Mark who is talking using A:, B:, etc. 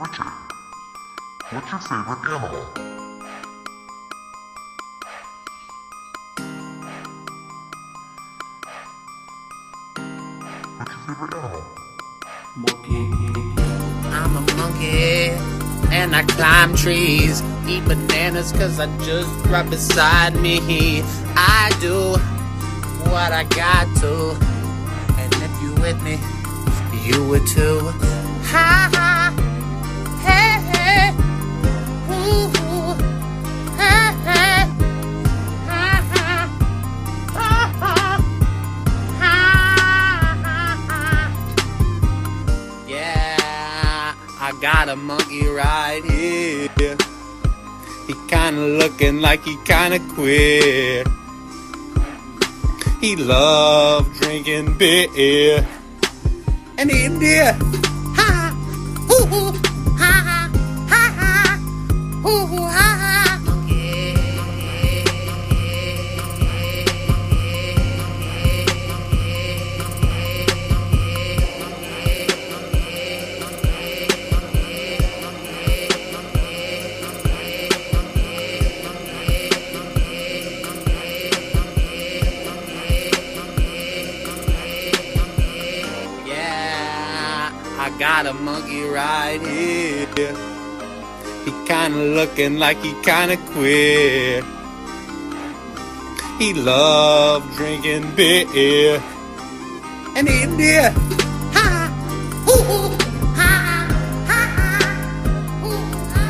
A: Richard, what's your favorite animal? What's your favorite animal?
B: Monkey.
C: I'm a monkey and I climb trees, eat bananas cause I just right beside me. I do what I got to, and if you with me, you would too. Ha ha, hey hey, ooh, ooh, hey hey, ha ha, ha ha, ha ha. Yeah, I got a monkey right here. He kinda looking like he kinda queer. He loved drinking beer and eating deer. Ha ha, hoo hoo, ha ha, ha ha, hoo hoo, ha ha. Monkey. I got a monkey right here. He kinda looking like he kinda queer. He loved drinking beer and eating deer. Ha ha, hoo hoo, ha ha, ha ha, hoo hoo, ha.